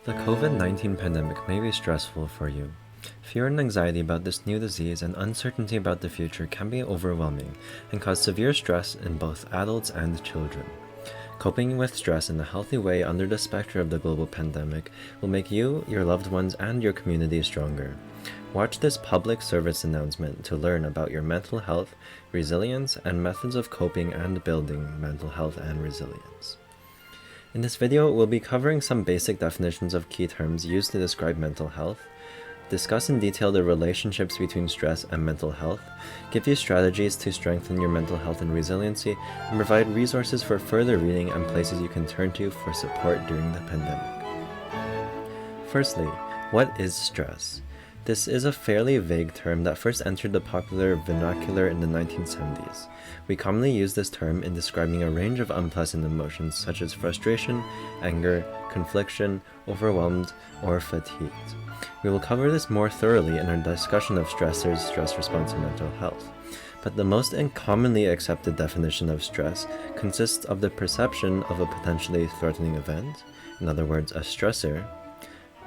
The COVID-19 pandemic may be stressful for you. Fear and anxiety about this new disease and uncertainty about the future can be overwhelming and cause severe stress in both adults and children. Coping with stress in a healthy way under the specter of the global pandemic will make you, your loved ones, and your community stronger. Watch this public service announcement to learn about your mental health, resilience, and methods of coping and building mental health and resilience. In this video, we'll be covering some basic definitions of key terms used to describe mental health, discuss in detail the relationships between stress and mental health, give you strategies to strengthen your mental health and resiliency, and provide resources for further reading and places you can turn to for support during the pandemic. Firstly, what is stress? This is a fairly vague term that first entered the popular vernacular in the 1970s. We commonly use this term in describing a range of unpleasant emotions such as frustration, anger, confliction, overwhelmed, or fatigued. We will cover this more thoroughly in our discussion of stressors, stress response, and mental health. But the most commonly accepted definition of stress consists of the perception of a potentially threatening event, in other words, a stressor,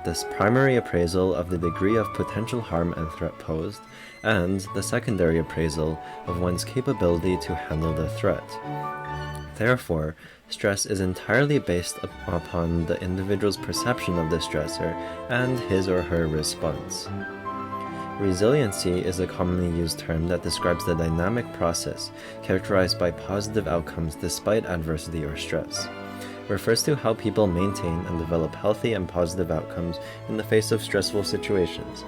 this primary appraisal of the degree of potential harm and threat posed, and the secondary appraisal of one's capability to handle the threat. Therefore, stress is entirely based upon the individual's perception of the stressor and his or her response. Resiliency is a commonly used term that describes the dynamic process characterized by positive outcomes despite adversity or stress. Refers to how people maintain and develop healthy and positive outcomes in the face of stressful situations.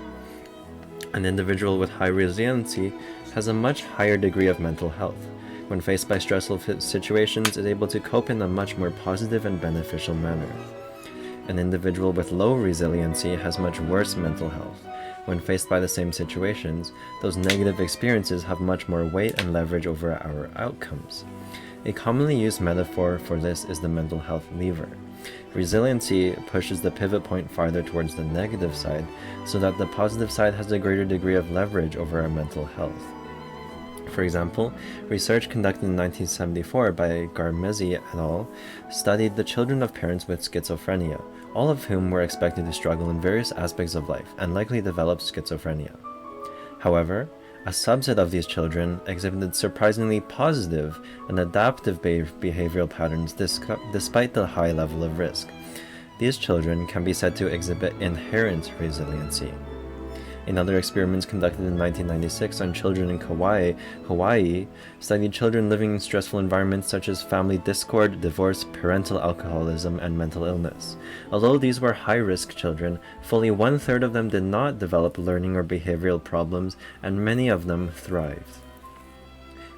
An individual with high resiliency has a much higher degree of mental health. When faced by stressful situations, is able to cope in a much more positive and beneficial manner. An individual with low resiliency has much worse mental health. When faced by the same situations, those negative experiences have much more weight and leverage over our outcomes. A commonly used metaphor for this is the mental health lever. Resiliency pushes the pivot point farther towards the negative side, so that the positive side has a greater degree of leverage over our mental health. For example, research conducted in 1974 by Garmezi et al. Studied the children of parents with schizophrenia, all of whom were expected to struggle in various aspects of life and likely develop schizophrenia. However, a subset of these children exhibited surprisingly positive and adaptive behavioral patterns despite the high level of risk. These children can be said to exhibit inherent resiliency. In other experiments conducted in 1996 on children in Hawaii studied children living in stressful environments such as family discord, divorce, parental alcoholism, and mental illness. Although these were high-risk children, fully 1/3 of them did not develop learning or behavioral problems, and many of them thrived.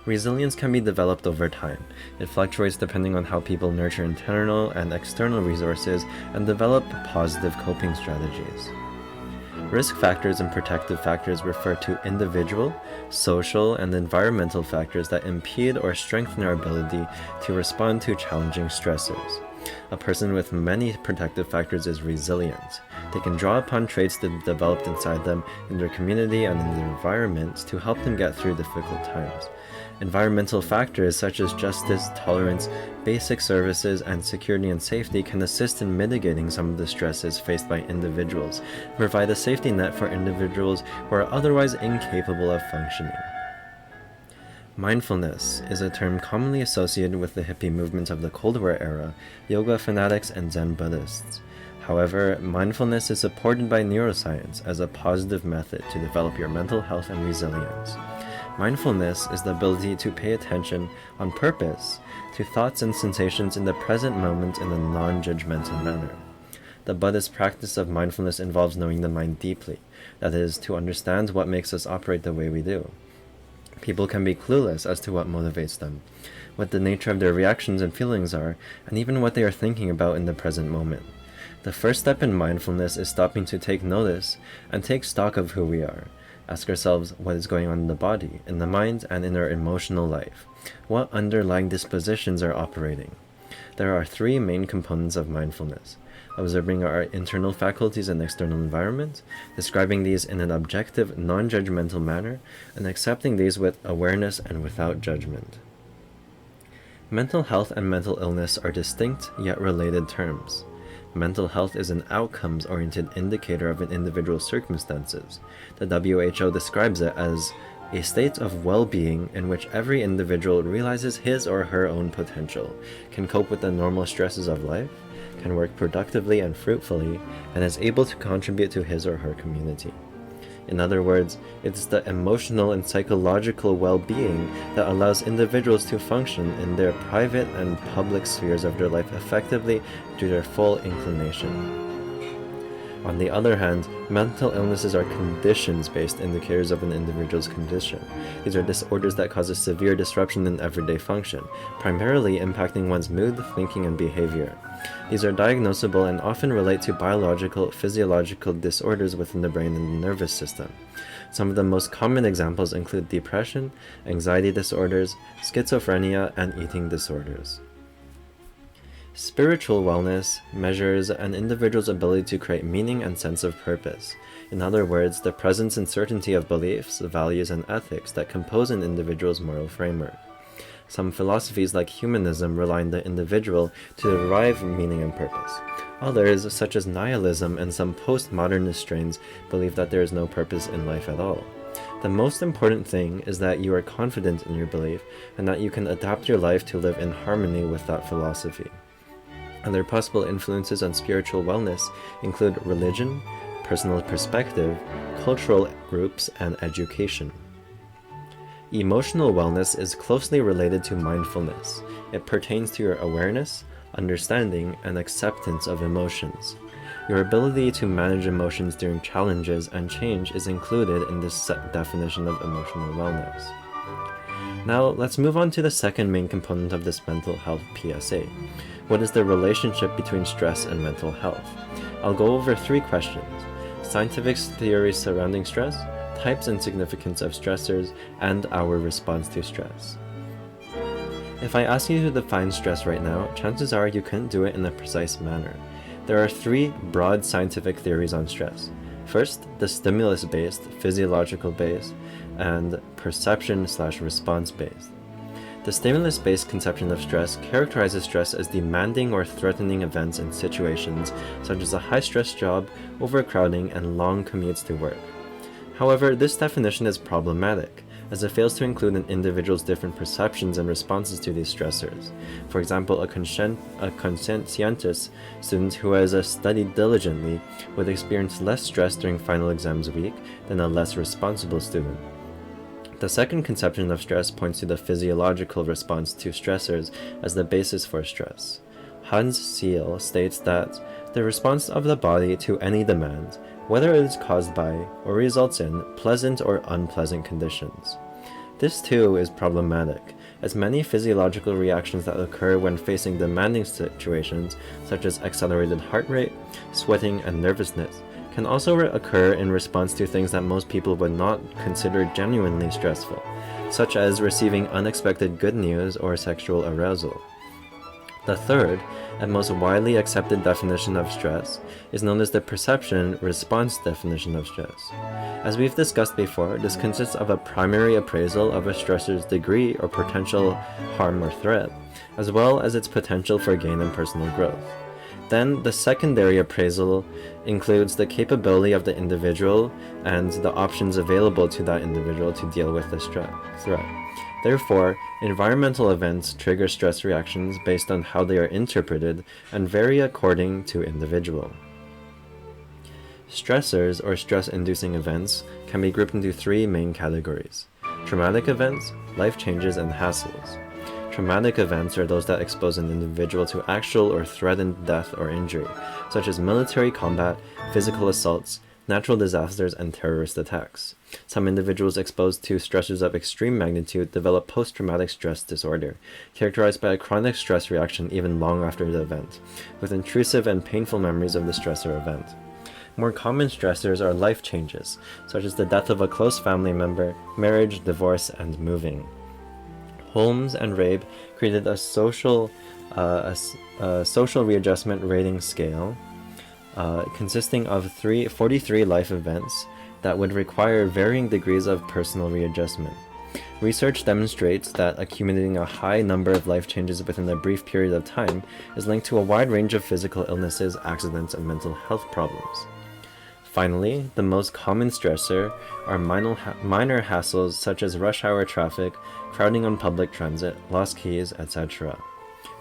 Resilience can be developed over time. It fluctuates depending on how people nurture internal and external resources and develop positive coping strategies. Risk factors and protective factors refer to individual, social, and environmental factors that impede or strengthen our ability to respond to challenging stressors. A person with many protective factors is resilient. They can draw upon traits that developed inside them, in their community, and in their environment to help them get through difficult times. Environmental factors such as justice, tolerance, basic services, and security and safety can assist in mitigating some of the stresses faced by individuals, and provide a safety net for individuals who are otherwise incapable of functioning. Mindfulness is a term commonly associated with the hippie movement of the Cold War era, yoga fanatics, and Zen Buddhists. However, mindfulness is supported by neuroscience as a positive method to develop your mental health and resilience. Mindfulness is the ability to pay attention on purpose to thoughts and sensations in the present moment in a non-judgmental manner. The Buddhist practice of mindfulness involves knowing the mind deeply, that is, to understand what makes us operate the way we do. People can be clueless as to what motivates them, what the nature of their reactions and feelings are, and even what they are thinking about in the present moment. The first step in mindfulness is stopping to take notice and take stock of who we are. Ask ourselves what is going on in the body, in the mind, and in our emotional life. What underlying dispositions are operating? There are 3 main components of mindfulness: observing our internal faculties and external environment, describing these in an objective, non-judgmental manner, and accepting these with awareness and without judgment. Mental health and mental illness are distinct yet related terms. mental health is an outcomes-oriented indicator of an individual's circumstances. The WHO describes it as a state of well-being in which every individual realizes his or her own potential, can cope with the normal stresses of life, can work productively and fruitfully, and is able to contribute to his or her community. In other words, it's the emotional and psychological well-being that allows individuals to function in their private and public spheres of their life effectively to their full inclination. On the other hand, mental illnesses are conditions-based indicators of an individual's condition. These are disorders that cause a severe disruption in everyday function, primarily impacting one's mood, thinking, and behavior. These are diagnosable and often relate to biological, physiological disorders within the brain and the nervous system. Some of the most common examples include depression, anxiety disorders, schizophrenia, and eating disorders. Spiritual wellness measures an individual's ability to create meaning and sense of purpose. In other words, the presence and certainty of beliefs, values, and ethics that compose an individual's moral framework. Some philosophies like humanism rely on the individual to derive meaning and purpose. Others, such as nihilism and some postmodernist strains, believe that there is no purpose in life at all. The most important thing is that you are confident in your belief and that you can adapt your life to live in harmony with that philosophy. Other possible influences on spiritual wellness include religion, personal perspective, cultural groups, and education. Emotional wellness is closely related to mindfulness. It pertains to your awareness, understanding, and acceptance of emotions. Your ability to manage emotions during challenges and change is included in this definition of emotional wellness. Now, let's move on to the second main component of this mental health PSA. What is the relationship between stress and mental health? I'll go over 3 questions: scientific theories surrounding stress, types and significance of stressors, and our response to stress. If I ask you to define stress right now, chances are you couldn't do it in a precise manner. There are 3 broad scientific theories on stress. First, the stimulus-based, physiological-based, and perception/response-based. The stimulus-based conception of stress characterizes stress as demanding or threatening events and situations such as a high-stress job, overcrowding, and long commutes to work. However, this definition is problematic, as it fails to include an individual's different perceptions and responses to these stressors. For example, a conscientious student who has studied diligently would experience less stress during final exams week than a less responsible student. The second conception of stress points to the physiological response to stressors as the basis for stress. Hans Seal states that the response of the body to any demand, whether it is caused by or results in pleasant or unpleasant conditions. This too is problematic, as many physiological reactions that occur when facing demanding situations, such as accelerated heart rate, sweating, and nervousness, can also occur in response to things that most people would not consider genuinely stressful, such as receiving unexpected good news or sexual arousal. The third, and most widely accepted definition of stress, is known as the perception-response definition of stress. As we've discussed before, this consists of a primary appraisal of a stressor's degree or potential harm or threat, as well as its potential for gain and personal growth. Then, the secondary appraisal includes the capability of the individual and the options available to that individual to deal with the threat. Therefore, environmental events trigger stress reactions based on how they are interpreted and vary according to individual. Stressors or stress-inducing events can be grouped into 3 main categories: traumatic events, life changes, and hassles. Traumatic events are those that expose an individual to actual or threatened death or injury, such as military combat, physical assaults, natural disasters, and terrorist attacks. Some individuals exposed to stressors of extreme magnitude develop post-traumatic stress disorder, characterized by a chronic stress reaction even long after the event, with intrusive and painful memories of the stressor event. More common stressors are life changes, such as the death of a close family member, marriage, divorce, and moving. Holmes and Rabe created a social readjustment rating scale consisting of 43 life events that would require varying degrees of personal readjustment. Research demonstrates that accumulating a high number of life changes within a brief period of time is linked to a wide range of physical illnesses, accidents, and mental health problems. Finally, the most common stressor are minor hassles such as rush hour traffic, crowding on public transit, lost keys, etc.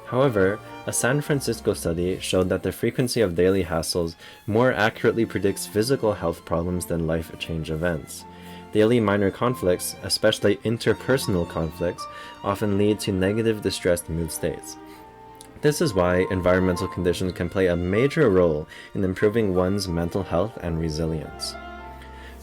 However, a San Francisco study showed that the frequency of daily hassles more accurately predicts physical health problems than life change events. Daily minor conflicts, especially interpersonal conflicts, often lead to negative, distressed mood states. This is why environmental conditions can play a major role in improving one's mental health and resilience.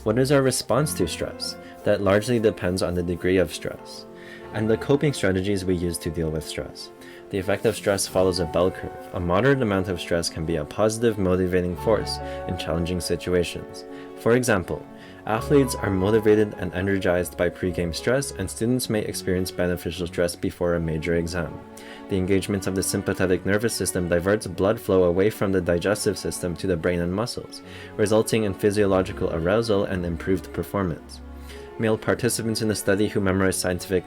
What is our response to stress? That largely depends on the degree of stress, and the coping strategies we use to deal with stress. The effect of stress follows a bell curve. A moderate amount of stress can be a positive, motivating force in challenging situations. For example, athletes are motivated and energized by pre-game stress, and students may experience beneficial stress before a major exam. The engagement of the sympathetic nervous system diverts blood flow away from the digestive system to the brain and muscles, resulting in physiological arousal and improved performance. Male participants in the study who memorized scientific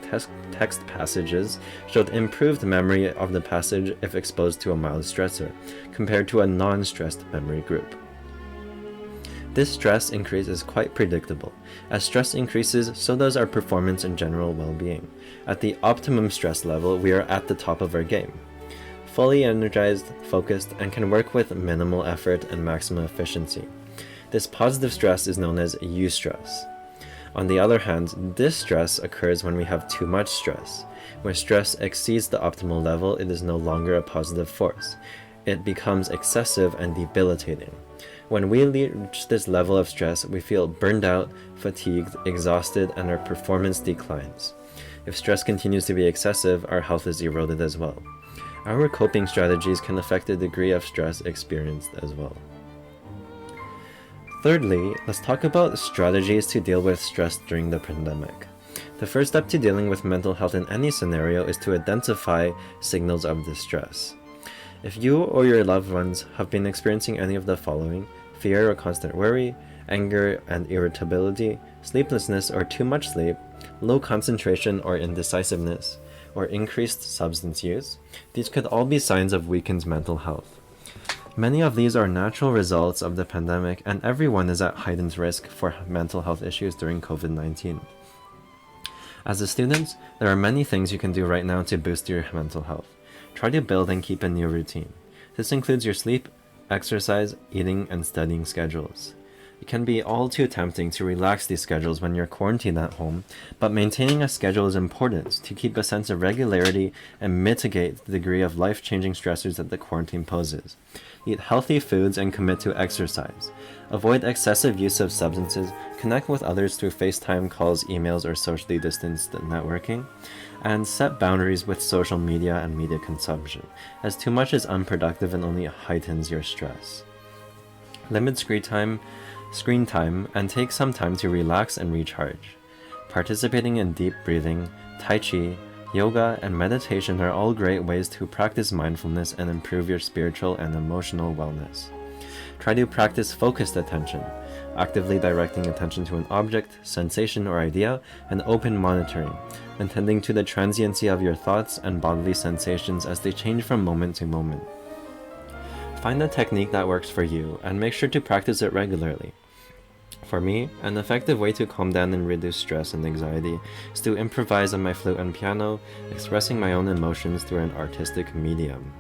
text passages showed improved memory of the passage if exposed to a mild stressor, compared to a non-stressed memory group. This stress increase is quite predictable. As stress increases, so does our performance and general well-being. At the optimum stress level, we are at the top of our game, fully energized, focused, and can work with minimal effort and maximum efficiency. This positive stress is known as eustress. On the other hand, distress occurs when we have too much stress. When stress exceeds the optimal level, it is no longer a positive force. It becomes excessive and debilitating. When we reach this level of stress, we feel burned out, fatigued, exhausted, and our performance declines. If stress continues to be excessive, our health is eroded as well. Our coping strategies can affect the degree of stress experienced as well. Thirdly, let's talk about strategies to deal with stress during the pandemic. The first step to dealing with mental health in any scenario is to identify signals of distress. If you or your loved ones have been experiencing any of the following: fear or constant worry, anger and irritability, sleeplessness or too much sleep, low concentration or indecisiveness, or increased substance use, these could all be signs of weakened mental health. Many of these are natural results of the pandemic, and everyone is at heightened risk for mental health issues during COVID-19. As a student, there are many things you can do right now to boost your mental health. Try to build and keep a new routine. This includes your sleep, exercise, eating, and studying schedules. It can be all too tempting to relax these schedules when you're quarantined at home, but maintaining a schedule is important to keep a sense of regularity and mitigate the degree of life-changing stressors that the quarantine poses. Eat healthy foods and commit to exercise. Avoid excessive use of substances. Connect with others through FaceTime calls, emails, or socially distanced networking. And set boundaries with social media and media consumption, as too much is unproductive and only heightens your stress. Limit screen time, and take some time to relax and recharge. Participating in deep breathing, Tai Chi, yoga, and meditation are all great ways to practice mindfulness and improve your spiritual and emotional wellness. Try to practice focused attention, actively directing attention to an object, sensation, or idea, and open monitoring, attending to the transiency of your thoughts and bodily sensations as they change from moment to moment. Find a technique that works for you and make sure to practice it regularly. For me, an effective way to calm down and reduce stress and anxiety is to improvise on my flute and piano, expressing my own emotions through an artistic medium.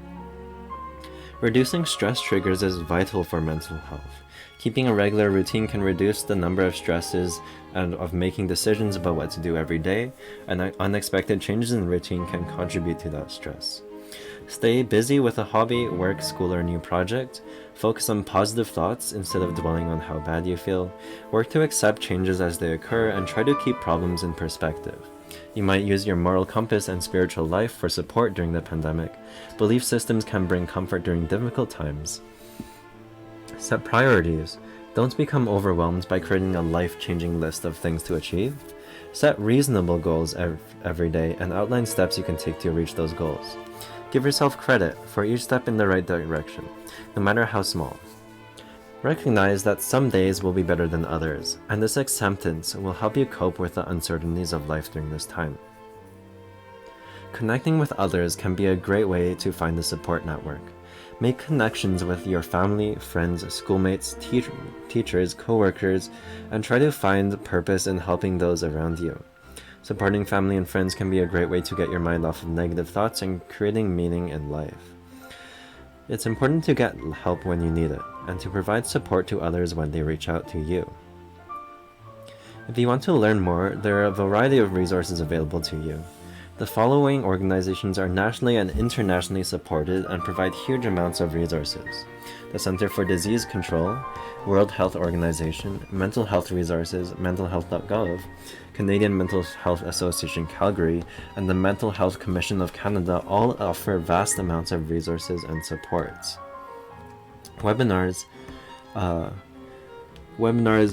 Reducing stress triggers is vital for mental health. Keeping a regular routine can reduce the number of stresses and of making decisions about what to do every day, and unexpected changes in routine can contribute to that stress. Stay busy with a hobby, work, school, or new project. Focus on positive thoughts instead of dwelling on how bad you feel. Work to accept changes as they occur and try to keep problems in perspective. You might use your moral compass and spiritual life for support during the pandemic. Belief systems can bring comfort during difficult times. Set priorities. Don't become overwhelmed by creating a life-changing list of things to achieve. Set reasonable goals every day and outline steps you can take to reach those goals. Give yourself credit for each step in the right direction, no matter how small. Recognize that some days will be better than others, and this acceptance will help you cope with the uncertainties of life during this time. Connecting with others can be a great way to find a support network. Make connections with your family, friends, schoolmates, teachers, co-workers, and try to find purpose in helping those around you. Supporting family and friends can be a great way to get your mind off of negative thoughts and creating meaning in life. It's important to get help when you need it, and to provide support to others when they reach out to you. If you want to learn more, there are a variety of resources available to you. The following organizations are nationally and internationally supported and provide huge amounts of resources: the Center for Disease Control, World Health Organization, Mental Health Resources, mentalhealth.gov, Canadian Mental Health Association Calgary, and the Mental Health Commission of Canada all offer vast amounts of resources and supports. Webinars,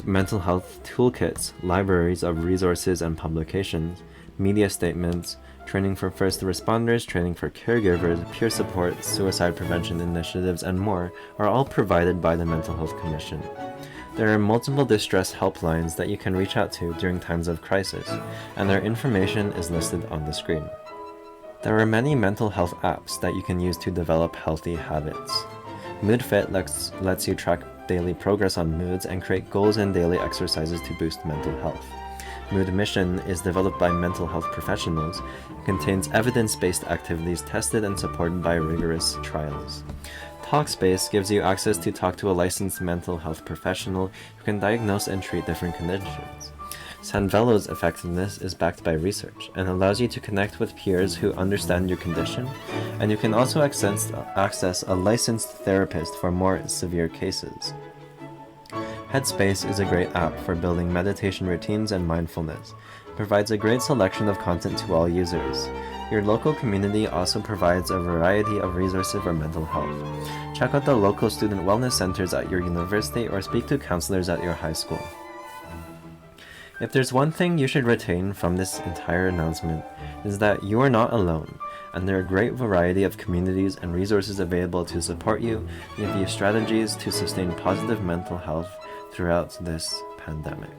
mental health toolkits, libraries of resources and publications, media statements, training for first responders, training for caregivers, peer support, suicide prevention initiatives, and more are all provided by the Mental Health Commission. There are multiple distress helplines that you can reach out to during times of crisis, and their information is listed on the screen. There are many mental health apps that you can use to develop healthy habits. MoodFit lets you track daily progress on moods and create goals and daily exercises to boost mental health. Mood Mission is developed by mental health professionals. It contains evidence-based activities tested and supported by rigorous trials. Talkspace gives you access to talk to a licensed mental health professional who can diagnose and treat different conditions. Sanvelo's effectiveness is backed by research and allows you to connect with peers who understand your condition, and you can also access a licensed therapist for more severe cases. Headspace is a great app for building meditation routines and mindfulness. It provides a great selection of content to all users. Your local community also provides a variety of resources for mental health. Check out the local student wellness centers at your university or speak to counselors at your high school. If there's one thing you should retain from this entire announcement, is that you are not alone, and there are a great variety of communities and resources available to support you and give you strategies to sustain positive mental health throughout this pandemic.